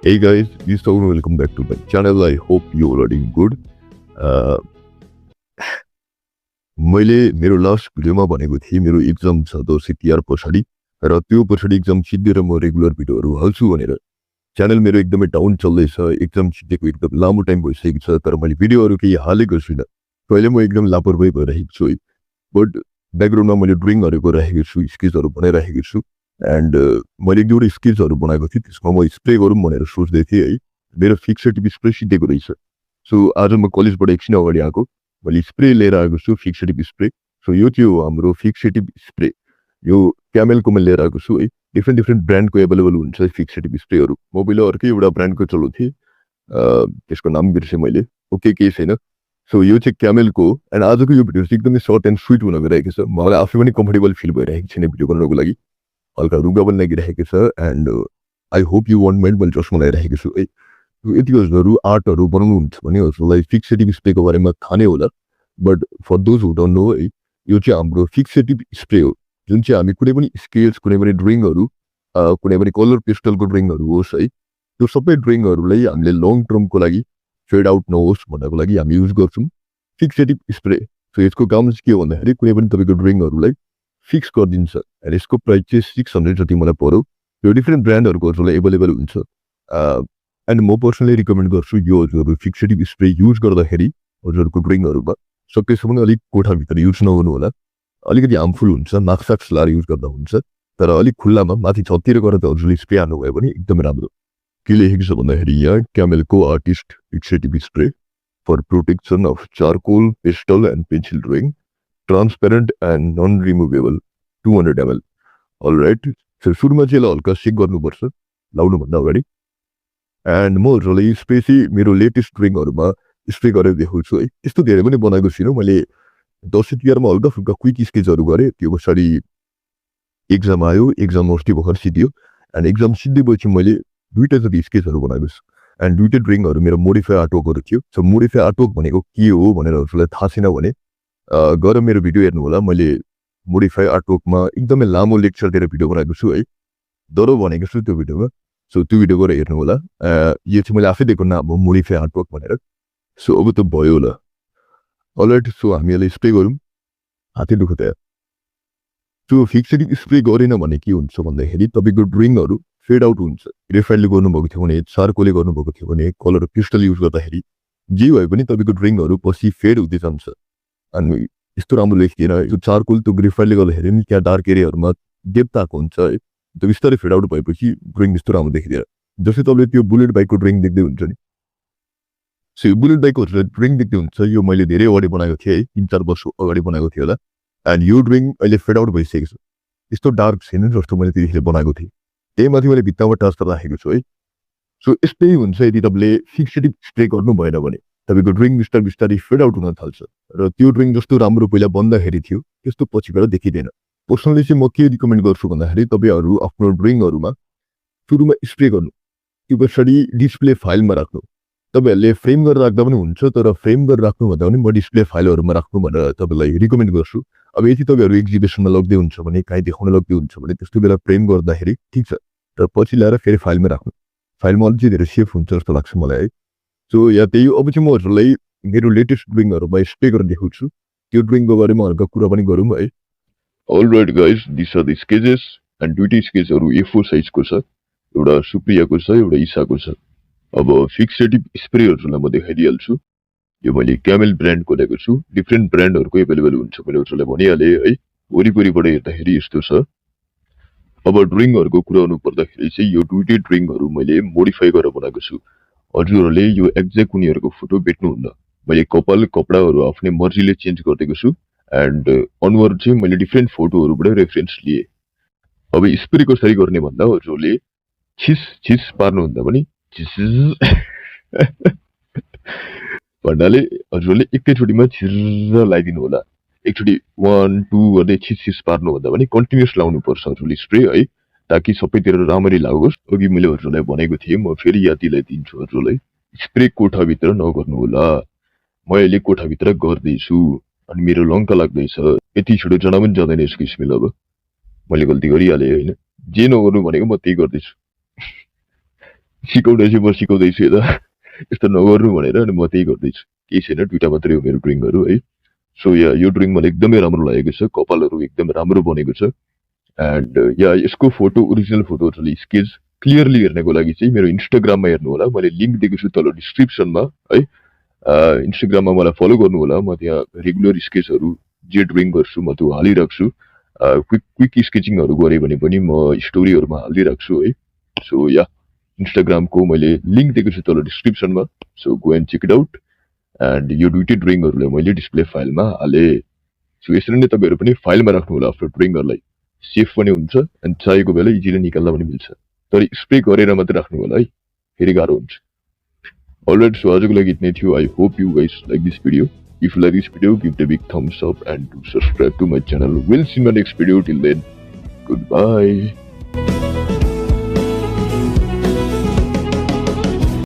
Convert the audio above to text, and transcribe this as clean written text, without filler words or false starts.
Hey guys, this is Saurabh. Welcome back to my channel. I hope you all are doing good. मैले मेरो last भिडियोमा भनेको थिएँ मेरो एक्जाम छ 10 तिहार पछाडि र त्यो पछाडि एक्जाम छिद्देर म रेगुलर भिडियोहरू हाल्छु भनेर। च्यानल मेरो एकदमै डाउन चल्दैछ, एक्जाम छिद्देको एकदम लामो टाइम भइसकेको छ तर मैले भिडियोहरू केही हालेको छुइनँ। अहिले म एकदम लापरवाही भइरहेको छु है। बट ब्याकग्राउन्डमा मैले ड्रइङहरू गरिरहेको छु, स्केचहरू बनाइरहेको छु एन्ड मैले एक दुईवटा स्केचहरू बनाएको थिएँ त्यसमा म स्प्रे गरौँ भनेर सोच्दै थिएँ है। मेरो फिक्सेटिभ स्प्रे सिद्धेको रहेछ। सो आज म कलेजबाट एकछिन अगाडि आएको, मैले स्प्रे लिएर आएको छु फिक्सेटिभ स्प्रे। सो यो चाहिँ हो हाम्रो फिक्सेटिभ स्प्रे। यो क्यामेलको मैले लिएर आएको छु है। डिफ्रेन्ट ब्रान्डको एभाइलेबल हुन्छ फिक्सेटिभ स्प्रेहरू। म पहिला अर्कै एउटा ब्रान्डको चलाउँथेँ, त्यसको नाम बिर्सेँ मैले, ओके केही छैन। सो यो चाहिँ क्यामेलको एन्ड आजको यो भिडियो चाहिँ एकदमै सर्ट एन्ड स्विट हुन गइरहेको छ। मलाई आफै पनि कम्फर्टेबल फिल भइरहेको छैन भिडियो बनाउनको लागि, हल्का रुगा पनि लागिरहेको छ and I hope you want mind मैले चस्मा लगाइरहेको छु है। यति हजुरहरू आर्टहरू बनाउनुहुन्छ भने हजुरलाई फिक्सेटिभ स्प्रेको बारेमा थाहा नै होला। But for those who don't know है, यो चाहिँ हाम्रो फिक्सेटिभ स्प्रे हो जुन चाहिँ हामी कुनै पनि स्केल्स, कुनै पनि ड्रइङहरू, कुनै पनि कलर पेस्टलको ड्रइङहरू होस् है, त्यो सबै ड्रइङहरूलाई हामीले लङ टर्मको लागि फेड आउट नहोस् भन्नको लागि हामी युज गर्छौँ फिक्सेटिभ स्प्रे। सो यसको काम चाहिँ के हो भन्दाखेरि कुनै पनि तपाईँको ड्रइङहरूलाई फिक्स गरिदिन्छ एन्ड यसको प्राइस चाहिँ 600 जति मलाई पर्यो। यो डिफ्रेन्ट ब्रान्डहरूको हजुरलाई एभाइलेबल हुन्छ एन्ड म पर्सनली रिकमेन्ड गर्छु यो हजुरहरू फिक्सेटिभ स्प्रे युज गर्दाखेरि हजुरहरूको ड्रइङहरूमा सकेसम्म अलिक कोठाभित्र युज नगर्नु होला। अलिकति हार्मफुल हुन्छ, मास्क साक्स लाएर युज गर्दा हुन्छ, तर अलिक खुल्लामा माथि छततिर गएर त हजुरले स्प्रे हाल्नुभयो भने एकदमै राम्रो। के लेखेको छ भन्दाखेरि यहाँ क्यामेलको artist fixative spray for protection of charcoal, pastel and pencil drawing, transparent and non removable 200 ml। Alright, सुरुमा चाहिँ यसलाई हल्का सेक गर्नुपर्छ लाउनुभन्दा अगाडि। एन्ड म हजुरलाई स्प्रे चाहिँ मेरो लेटेस्ट ड्रइङहरूमा स्प्रे गरेर देखाउँछु है। त्यस्तो धेरै पनि बनाएको छुइनँ, मैले 10 तिहारमा हल्का फुल्का क्विक स्केचहरू गरेँ। त्यो पछाडि एक्जाम आयो, एक्जाम अस्ति भर्खर सिद्धियो एन्ड एक्जाम सिद्धिएपछि मैले 2टा जति स्केचहरू बनाएको छु एन्ड 2टा ड्रइङहरू मेरो मोडिफाई आर्टवर्कहरू थियो। सो मोडिफाई आर्टवर्क भनेको के हो भनेर हजुरलाई थाहा छैन भने गएर मेरो भिडियो हेर्नु होला। मैले मोडिफाई आर्टवर्कमा एकदमै लामो लेक्चर दिएर भिडियो बनाएको छु है, डरो भनेको छु त्यो भिडियोमा। सो त्यो भिडियो गएर हेर्नु होला। यो चाहिँ मैले आफै दिएको नाम हो मोडिफाई आर्टवर्क भनेर। सो अब त भयो होला। अलराइट, सो हामी यसलाई स्प्रे गरौँ। हातै दुख्छ यार। सो फिक्सेटिभ स्प्रे गरेन भने के हुन्छ भन्दाखेरि तपाईँको ड्रइङहरू फेड आउट हुन्छ। ग्रेफाइटले गर्नुभएको थियो भने, चारकोलले गर्नुभएको थियो भने, कलर पेस्टल युज गर्दाखेरि जे भए पनि तपाईँको ड्रइङहरू पछि फेड हुँदै जान्छ अनि यस्तो राम्रो लेख्दैन। यो चारकोल त्यो ग्रेफाइटले गर्दाखेरि नि त्यहाँ डार्क एरियाहरूमा डेप्थ आएको हुन्छ है, त्यो बिस्तारै फेड आउट भएपछि ड्रइङ यस्तो राम्रो देखिँदैन। जस्तै तपाईँले त्यो बुलेट बाइकको ड्रइङ देख्दै हुन्छ नि। सो यो बुलेट बाइकको ड्रइङ देख्दै हुन्छ, यो मैले धेरै अगाडि बनाएको थिएँ है, 3-4 वर्ष अगाडि बनाएको थिएँ होला। एन्ड यो ड्रइङ अहिले फेड आउट भइसकेको छ, यस्तो डार्क छैन जस्तो मैले त्यतिखेर बनाएको थिएँ। त्यही माथि मैले भित्तामा ट्रान्सफर राखेको छु है। सो यस्तै हुन्छ यदि तपाईँले फिक्सेटिभ स्प्रे गर्नु भएन भने तपाईँको ड्रइङ बिस्तारै फेड आउट हुन थाल्छ र त्यो ड्रइङ जस्तो राम्रो पहिला बन्दाखेरि थियो त्यस्तो पछि गएर देखिँदैन। पर्सनली चाहिँ म के रिकमेन्ड गर्छु भन्दाखेरि तपाईँहरू आफ्नो ड्रइङहरूमा सुरुमा स्प्रे गर्नु, त्यो पछाडि डिस्प्ले फाइलमा राख्नु। तपाईँहरूले फ्रेम गरेर राख्दा पनि हुन्छ, तर फ्रेम गरेर राख्नुभन्दा पनि म डिस्प्ले फाइलहरूमा राख्नु भनेर तपाईँलाई रिकमेन्ड गर्छु। अब यदि तपाईँहरू एक्जिबिसनमा लग्दै हुन्छ भने, कहीँ देखाउन लग्दै हुन्छ भने त्यस्तो बेला फ्रेम गर्दाखेरि ठिक छ, तर पछि ल्याएर फेरि फाइलमा राख्नु। फाइलमा अझै धेरै सेफ हुन्छ जस्तो लाग्छ मलाई है। सो या त्यही अब चाहिँ म हजुरलाई मेरो लेटेस्ट ड्रइङहरूमा स्प्रे गरेर देखाउँछु। त्यो ड्रइङको बारेमा हल्का कुरा पनि गरौँ है। Alright guys, this are the sketches and 2टा स्केचहरू A4 साइजको छ, एउटा सुप्रियाको छ, एउटा इसाको छ। अब फिक्सेटिभ स्प्रेहरूलाई म देखाइदिइहाल्छु। यो मैले क्यामेल ब्रान्डको ल्याएको छु, डिफ्रेन्ट ब्रान्डहरूको एभाइलेबल हुन्छ, मैले हजुरलाई भनिहालेँ है। वरिपरिबाट हेर्दाखेरि यस्तो छ। अब ड्रइङहरूको कुरा गर्नु पर्दाखेरि चाहिँ यो 2टा ड्रइङहरू मैले मोडिफाई गरेर बनाएको छु। हजुरहरूले यो एक्ज्याक्ट उनीहरूको फोटो भेट्नुहुन्न, मैले कपाल कपडाहरू आफ्नै मर्जीले चेन्ज गरिदिएको छु एन्ड अनुहार चाहिँ मैले डिफ्रेन्ट फोटोहरूबाट रेफरेन्स लिएँ। अब स्प्रे कसरी गर्ने भन्दा हजुरले छिस पार्नुभन्दा पनि भन्नाले हजुरले एकैचोटिमा छिर्र लगाइदिनु होला। एकचोटि 1 2 गर्दै छिस पार्नुभन्दा पनि कन्टिन्युस लाउनुपर्छ हजुरले स्प्रे है, ताकि सबैतिर राम्ररी लागोस्। अघि मैले हजुरलाई भनेको थिएँ, म फेरि याद दिलाइदिन्छु हजुरलाई, स्प्रे कोठाभित्र नगर्नु होला। म अहिले कोठाभित्र गर्दैछु अनि मेरो लङ्का लाग्दैछ, यति छिटो जना पनि जाँदैन यसको स्मेल। अब मैले गल्ती गरिहालेँ होइन, जे नगर्नु भनेको म त्यही गर्दैछु। सिकाउँदैछु म सिकाउँदैछु यता यस्तो नगर्नु भनेर अनि म त्यही गर्दैछु केही छैन 2टा मात्रै हो मेरो ड्रइङहरू है सो या यो ड्रइङ मलाई एकदमै राम्रो लागेको छ कपालहरू एकदमै राम्रो बनेको छ एन्ड या यसको फोटो ओरिजिनल फोटोहरुले स्केच क्लियरली हेर्नको लागि चाहिँ मेरो इन्स्टाग्राममा हेर्नु होला मैले लिंक दिएको छु तल डिस्क्रिप्सनमा है इन्स्टाग्राममा मलाई फलो गर्नु होला म त्यहाँ रेगुलर स्केचहरू जे ड्रइङ गर्छु म त्यो हालिराख्छु क्विक क्विक स्केचिङहरू गरे भने पनि म स्टोरीहरुमा हालिदिराख्छु है सो या इन्स्टाग्रामको मैले लिंक दिएको छु तल डिस्क्रिप्सनमा so go and check it out and यो दुईटै ड्रइङहरुलाई मैले डिस्प्ले फाइलमा हाले सो यसरी नै तपाईहरु पनि फाइलमा राख्नु होला आफ्नो ड्रइङहरुलाई सेफ पनि हुन्छ एन्ड चाहिएको बेला इजिली निकाल्न पनि मिल्छ तर स्प्रे गरेर मात्र राख्नु होला है फेरि गाह्रो हुन्छ अलराइट सो आजको लागि यति नै थियो I hope you guys like this video if you like this video give it a big thumbs up and do subscribe to my channel we'll see you in my next video till then goodbye